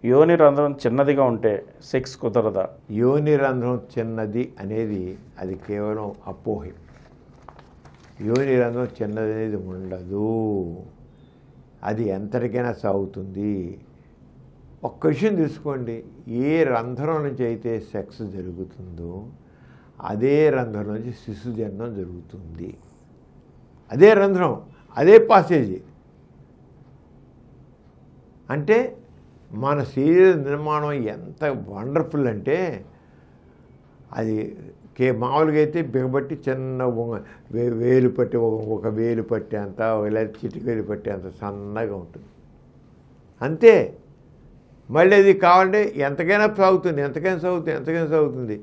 యోని రంధ్రం చిన్నదిగా ఉంటే సెక్స్ కుదరదా? యోని రంధ్రం చిన్నది అనేది అది కేవలం అపోహ. యోని రంధ్రం చిన్నది అనేది ఉండదు, అది ఎంతటికైనా సాగుతుంది. ఒక్క విషయం తీసుకోండి, ఏ రంధ్రం నుంచి అయితే సెక్స్ జరుగుతుందో అదే రంధ్రం నుంచి శిశు జన్మం జరుగుతుంది. అదే రంధ్రం, అదే పాసేజీ. అంటే మన శరీర నిర్మాణం ఎంత వండర్ఫుల్ అంటే అది మామూలుగా అయితే బిగబట్టి చిన్న వేలు పట్టి ఒక వేలు పట్టి అంత ఇలా చిటికి వేలు పట్టి అంత సన్నగా ఉంటుంది అంతే. మళ్ళీ అది కావాలంటే ఎంతకైనా సాగుతుంది.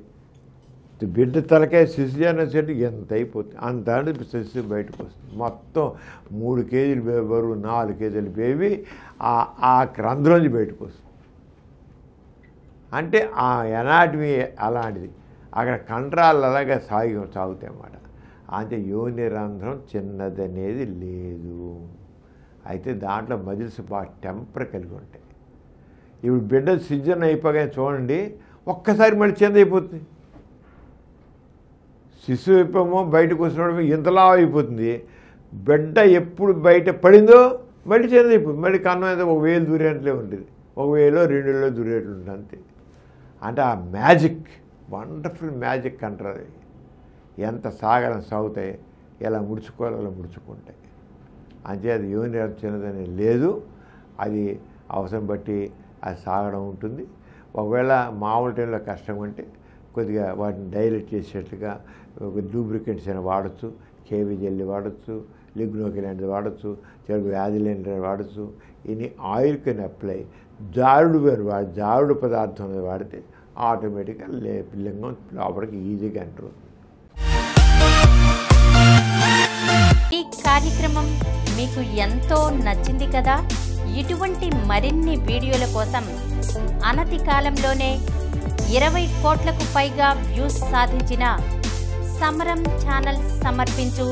బిడ్డ తలకాయ శిశు జన్మ చెట్టు ఎంత అయిపోతుంది, అంత శిశువు బయటకు వస్తుంది. మొత్తం 3 కేజీలు బరువు 4 కేజీలు బేబీ ఆ రంధ్రంలోంచి బయటకు వస్తుంది. అంటే ఆ ఎనాటమీ అలాంటిది, అక్కడ కండరాలు అలాగే సాగుతాయి అన్నమాట. అంటే యోని రంధ్రం చిన్నదనేది లేదు. అయితే దాంట్లో మజిల్స్ బాగా టెంపర్ కలిగి ఉంటాయి. ఇప్పుడు బిడ్డ సిజన్ అయిపోగానే చూడండి, ఒక్కసారి మళ్ళీ చిన్నది అయిపోతుంది. శిశువు అయిపోమో బయటకు వచ్చినప్పుడు ఇంతలా అయిపోతుంది. బిడ్డ ఎప్పుడు బయట పడిందో మళ్ళీ చిన్నది అయిపోతుంది. మళ్ళీ కన్నం అయితే 1000 దూరేట్లే ఉంటుంది, 1000 2000 దూరేట్లు ఉంటుంది అంతే. అంటే ఆ మ్యాజిక్, వండర్ఫుల్ మ్యాజిక్ అంటారు. ఎంత సాగుతాయి, ఎలా ముడుచుకోవాలో అలా ముడుచుకుంటాయి. అంతే, అది యోని చిన్నదని లేదు. అది అవసరం బట్టి అది సాగడం ఉంటుంది. ఒకవేళ మామూలు టైంలో కష్టం అంటే కొద్దిగా వాటిని డైలెట్ చేసేట్టుగా లూబ్రికెంట్స్ అయినా వాడచ్చు, కేవీ జెల్లి వాడచ్చు, లిగ్నోకి లాంటిది వాడచ్చు, చివరికి వ్యాధి లాంటిది వాడచ్చు. ఇన్ని ఆయిల్ కెన్ అప్లై. జారుడు పదార్థం వాడితే ఆటోమేటిక్గా లింగం లోపలికి ఈజీగా ఎంటర్ అవుతుంది. ఈ కార్యక్రమం మీకు ఎంతో నచ్చింది కదా. ఇటువంటి మరిన్ని వీడియోల కోసం అనతి కాలంలోనే 20 కోట్లకు పైగా వ్యూస్ సాధించిన సమరం ఛానల్ సమర్పించు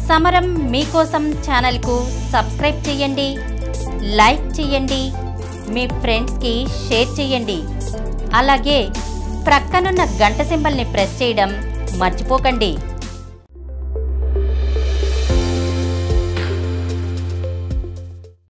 సమరం మీకోసం ఛానల్కు సబ్స్క్రైబ్ చేయండి, లైక్ చేయండి, మీ ఫ్రెండ్స్కి షేర్ చేయండి. అలాగే ప్రక్కనున్న గంట సింబల్ని ప్రెస్ చేయడం మర్చిపోకండి.